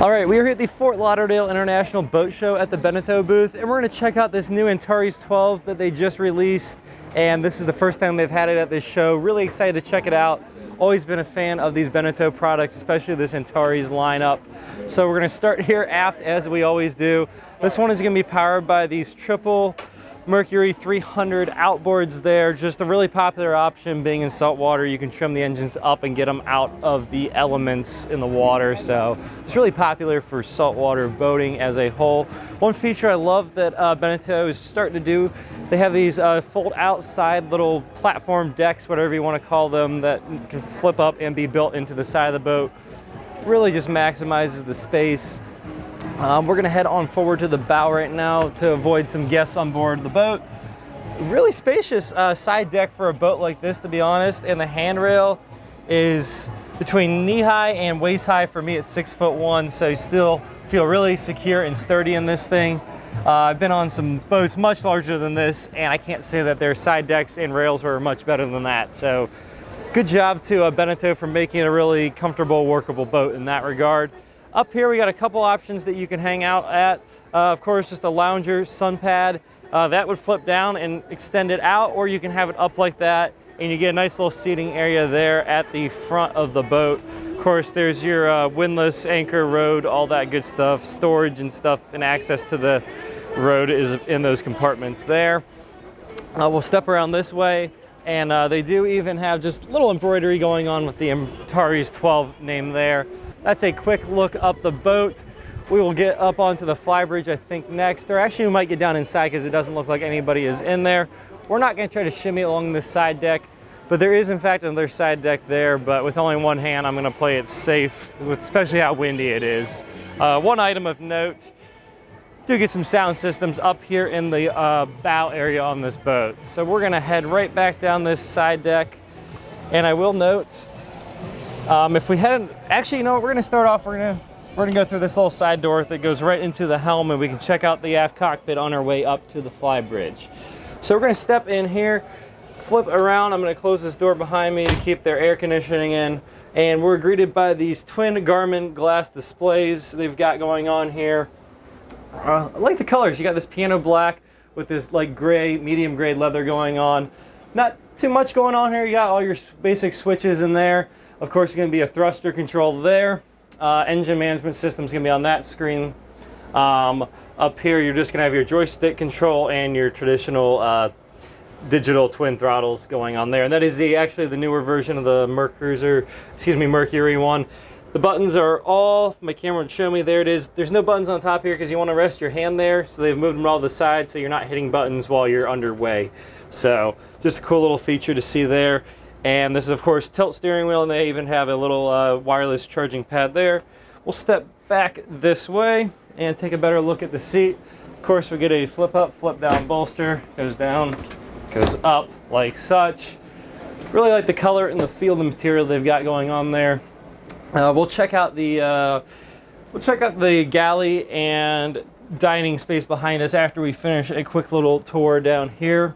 All right, we are here at the Fort Lauderdale International Boat Show at the Beneteau booth, and we're going to check out this new Antares 12 that they just released, and this is the first time they've had it at this show. Really excited to check it out. Always been a fan of these Beneteau products, especially this Antares lineup. So we're going to start here aft as we always do. This one is going to be powered by these triple Mercury 300 outboards there. Just a really popular option being in saltwater. You can trim the engines up and get them out of the elements in the water. So it's really popular for saltwater boating as a whole. One feature I love that Beneteau is starting to do, they have these fold outside little platform decks, whatever you want to call them, that can flip up and be built into the side of the boat. Really just maximizes the space. We're going to head on forward to the bow right now to avoid some guests on board the boat. Really spacious side deck for a boat like this, to be honest, and the handrail is between knee-high and waist-high. For me, it's 6'1", so you still feel really secure and sturdy in this thing. I've been on some boats much larger than this, and I can't say that their side decks and rails were much better than that. So good job to Beneteau for making it a really comfortable, workable boat in that regard. Up here, we got a couple options that you can hang out at. Of course, just a lounger sun pad. That would flip down and extend it out, or you can have it up like that, and you get a nice little seating area there at the front of the boat. Of course, there's your windlass, anchor, rode, all that good stuff, storage and stuff, and access to the road is in those compartments there. We'll step around this way, and they do even have just a little embroidery going on with the Antares 12 name there. That's a quick look up the boat. We will get up onto the Flybridge, I think, next. Or actually, we might get down inside because it doesn't look like anybody is in there. We're not going to try to shimmy along this side deck, but there is, in fact, another side deck there. But with only one hand, I'm going to play it safe, especially how windy it is. One item of note, do get some sound systems up here in the bow area on this boat. So we're going to head right back down this side deck. And I will note, if we hadn't, actually, you know what, we're gonna start off, we're gonna go through this little side door that goes right into the helm, and we can check out the aft cockpit on our way up to the Flybridge. So we're gonna step in here, flip around. I'm gonna close this door behind me to keep their air conditioning in, and we're greeted by these twin Garmin glass displays they've got going on here. I like the colors. You got this piano black with this like gray, medium gray leather going on. Not too much going on here. You got all your basic switches in there. Of course, it's going to be a thruster control there. Engine management system is going to be on that screen. Up here, you're just going to have your joystick control and your traditional digital twin throttles going on there. And that is actually the newer version of the Mercury one. The buttons are all, my camera would show me, there it is. There's no buttons on top here because you want to rest your hand there. So they've moved them all to the side so you're not hitting buttons while you're underway. So just a cool little feature to see there. And this is, of course, tilt steering wheel, and they even have a little wireless charging pad there. We'll step back this way and take a better look at the seat. Of course, we get a flip up, flip down bolster. Goes down, goes up like such. Really like the color and the feel of the material they've got going on there. We'll check out the galley and dining space behind us after we finish a quick little tour down here.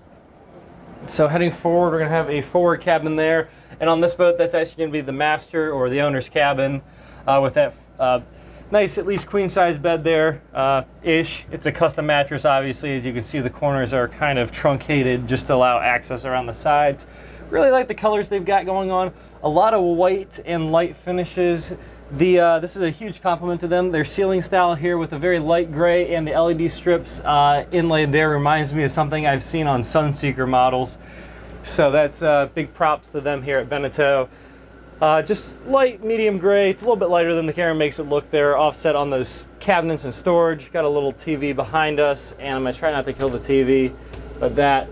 So heading forward, we're going to have a forward cabin there. And on this boat, that's actually going to be the master or the owner's cabin with that nice, at least queen-size bed there, ish. It's a custom mattress, obviously. As you can see, the corners are kind of truncated just to allow access around the sides. Really like the colors they've got going on. A lot of white and light finishes. This is a huge compliment to them. Their ceiling style here with a very light gray and the LED strips inlaid there reminds me of something I've seen on Sunseeker models. So that's big props to them here at Beneteau. Just light, medium gray. It's a little bit lighter than the camera makes it look there, offset on those cabinets and storage. Got a little TV behind us, and I'm going to try not to kill the TV, but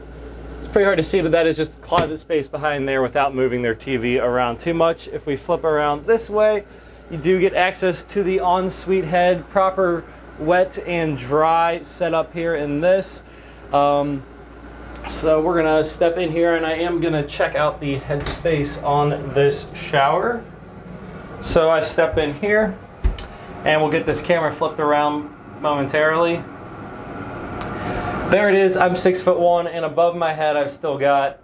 it's pretty hard to see, but that is just closet space behind there without moving their TV around too much. If we flip around this way, you do get access to the ensuite head, proper wet and dry setup here in this. So we're gonna step in here, and I am gonna check out the head space on this shower. So I step in here, and we'll get this camera flipped around momentarily. There it is. I'm 6'1", and above my head I've still got,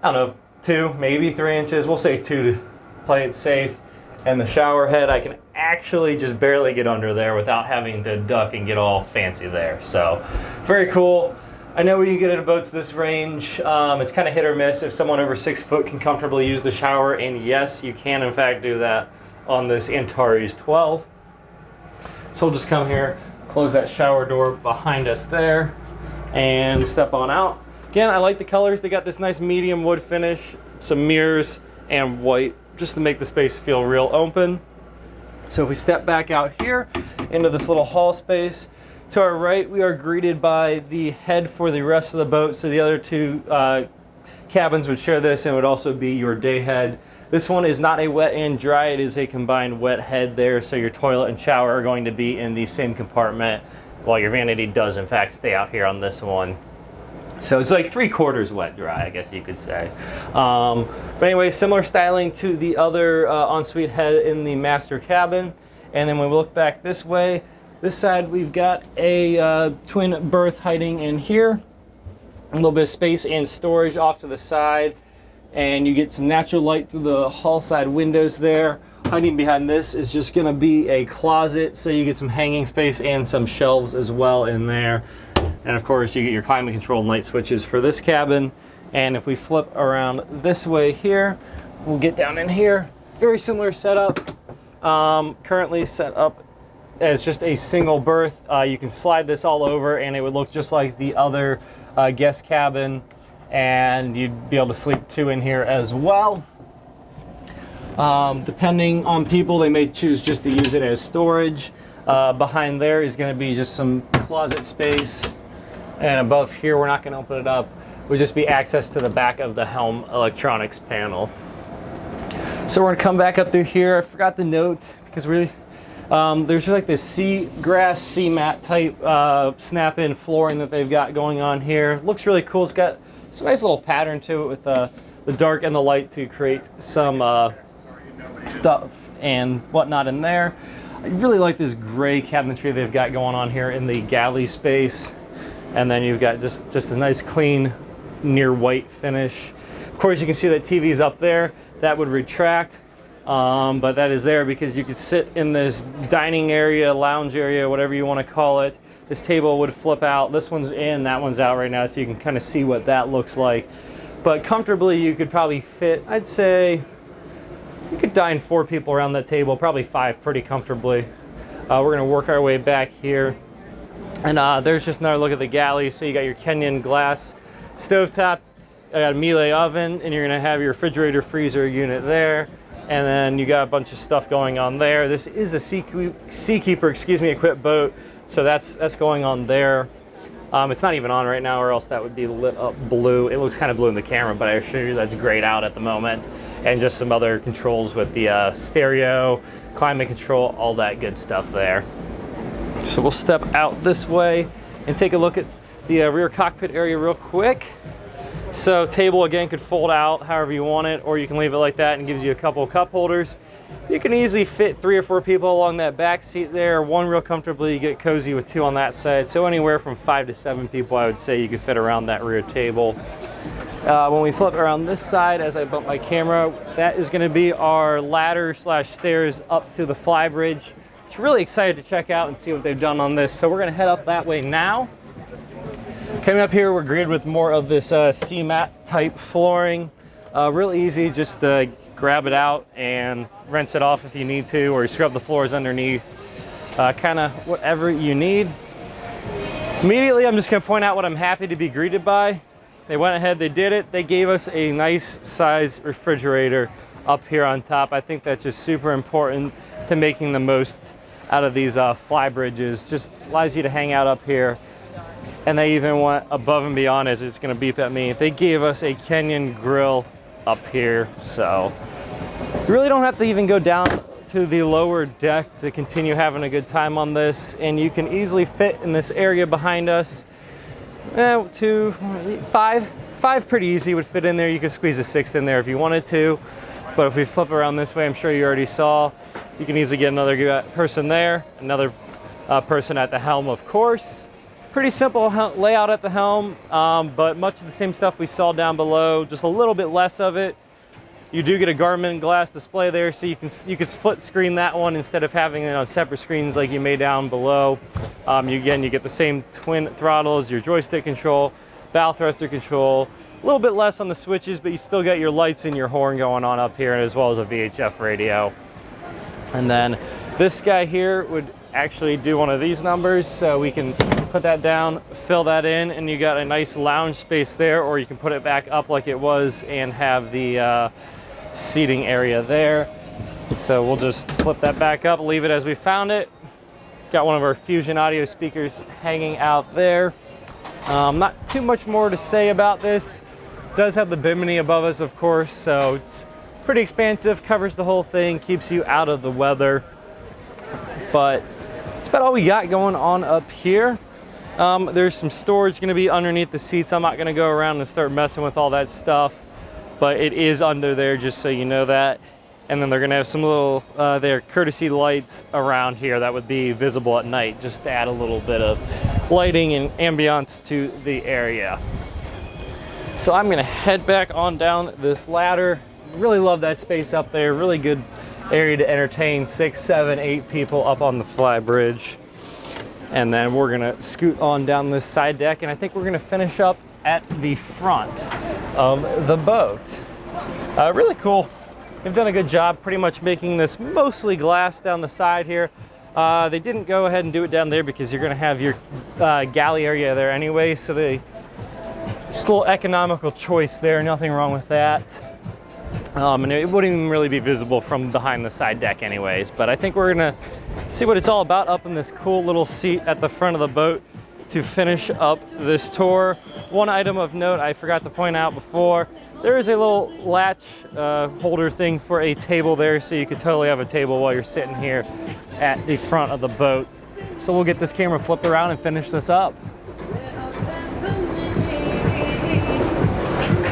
I don't know, 2, maybe 3 inches. We'll say 2 to play it safe. And the shower head, I can actually just barely get under there without having to duck and get all fancy there. So very cool. I know when you get into boats this range, it's kind of hit or miss if someone over 6 foot can comfortably use the shower, and yes, you can in fact do that on this Antares 12. So we'll just come here, close that shower door behind us there, and step on out. Again, I like the colors. They got this nice medium wood finish, some mirrors, and white, just to make the space feel real open. So if we step back out here into this little hall space, to our right we are greeted by the head for the rest of the boat. So the other two cabins would share this and would also be your day head. This one is not a wet and dry, it is a combined wet head there, so your toilet and shower are going to be in the same compartment, while your vanity does in fact stay out here on this one. So it's like 3/4 wet dry, I guess you could say. But anyway, similar styling to the other ensuite head in the master cabin. And then when we look back this way, this side we've got a twin berth hiding in here. A little bit of space and storage off to the side. And you get some natural light through the hall side windows there. Hiding behind this is just gonna be a closet, so you get some hanging space and some shelves as well in there. And of course you get your climate control and light switches for this cabin. And if we flip around this way here, we'll get down in here. Very similar setup. Currently set up as just a single berth. You can slide this all over and it would look just like the other guest cabin, and you'd be able to sleep 2 in here as well. Depending on people, they may choose just to use it as storage. Behind there is going to be just some closet space, and above here, we're not going to open it up, would just be access to the back of the Helm electronics panel. So we're going to come back up through here. I forgot the note because there's just like this grass sea mat type snap-in flooring that they've got going on here. Looks really cool. It's got this nice little pattern to it with the dark and the light to create some stuff and whatnot in there. I really like this gray cabinetry they've got going on here in the galley space. And then you've got just a nice clean near white finish. Of course, you can see that TV's up there. That would retract, but that is there because you could sit in this dining area, lounge area, whatever you want to call it. This table would flip out. This one's in, that one's out right now, so you can kind of see what that looks like. But comfortably, you could probably fit, I'd say, you could dine 4 people around that table, probably 5 pretty comfortably. We're going to work our way back here. And there's just another look at the galley. So you got your Kenyan glass stovetop, got a Miele oven, and you're going to have your refrigerator freezer unit there. And then you got a bunch of stuff going on there. This is a Seakeeper, equipped boat. So that's going on there. It's not even on right now, or else that would be lit up blue. It looks kind of blue in the camera, but I assure you that's grayed out at the moment. And just some other controls with the stereo, climate control, all that good stuff there. So we'll step out this way and take a look at the rear cockpit area real quick. So table again could fold out however you want it, or you can leave it like that and gives you a couple of cup holders. You can easily fit 3 or 4 people along that back seat there. 1 real comfortably. You get cozy with 2 on that side. So anywhere from 5 to 7 people, I would say you could fit around that rear table. When we flip around this side, as I bump my camera, that is going to be our ladder/stairs up to the Flybridge. Just really excited to check out and see what they've done on this. So we're going to head up that way now. Coming up here, we're greeted with more of this sea mat type flooring. Real easy, just grab it out and rinse it off if you need to, or scrub the floors underneath. Kind of whatever you need. Immediately, I'm just going to point out what I'm happy to be greeted by. They went ahead, they did it. They gave us a nice size refrigerator up here on top. I think that's just super important to making the most out of these Flybridges. Just allows you to hang out up here. And they even went above and beyond, as it's going to beep at me. They gave us a Kenyan grill up here, so you really don't have to even go down to the lower deck to continue having a good time on this. And you can easily fit in this area behind us. 2, 5 pretty easy would fit in there. You could squeeze a 6th in there if you wanted to. But if we flip around this way, I'm sure you already saw, you can easily get another person there, another person at the helm, of course. Pretty simple layout at the helm, but much of the same stuff we saw down below, just a little bit less of it. You do get a Garmin glass display there, so you can split screen that one instead of having it on separate screens like you may down below. You get the same twin throttles, your joystick control, bow thruster control, a little bit less on the switches, but you still get your lights and your horn going on up here, as well as a VHF radio. And then this guy here would actually do one of these numbers, so we can put that down, fill that in, and you got a nice lounge space there, or you can put it back up like it was and have the seating area there. So we'll just flip that back up, leave it as we found it. Got one of our Fusion audio speakers hanging out there. Not too much more to say about this. Does have the bimini above us, of course, so it's pretty expansive, covers the whole thing, keeps you out of the weather. But that's about all we got going on up here. There's some storage going to be underneath the seats. I'm not going to go around and start messing with all that stuff, but it is under there, just so you know that. And then they're going to have some little their courtesy lights around here that would be visible at night, just to add a little bit of lighting and ambiance to the area. So I'm going to head back on down this ladder. Really love that space up there. Really good area to entertain 6, 7, 8 people up on the Flybridge. And then we're gonna scoot on down this side deck, and I think we're gonna finish up at the front of the boat. Really cool. They've done a good job pretty much making this mostly glass down the side here. They didn't go ahead and do it down there because you're gonna have your galley area there anyway, so just a little economical choice there, nothing wrong with that. And it wouldn't even really be visible from behind the side deck anyways, but I think we're gonna see what it's all about up in this cool little seat at the front of the boat to finish up this tour. One item of note I forgot to point out before, there is a little latch holder thing for a table there, so you could totally have a table while you're sitting here at the front of the boat. So we'll get this camera flipped around and finish this up.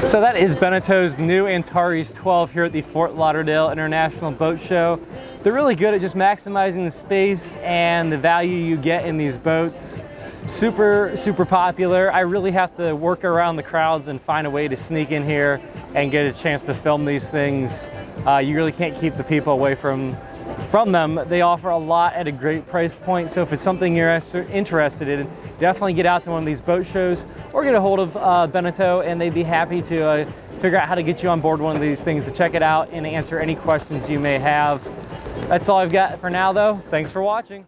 So that is Beneteau's new Antares 12 here at the Fort Lauderdale International Boat Show. They're really good at just maximizing the space and the value you get in these boats. Super, super popular. I really have to work around the crowds and find a way to sneak in here and get a chance to film these things. You really can't keep the people away from them. They offer a lot at a great price point, so if it's something you're interested in, definitely get out to one of these boat shows or get a hold of Beneteau, and they'd be happy to figure out how to get you on board one of these things to check it out and answer any questions you may have. That's all I've got for now though. Thanks for watching.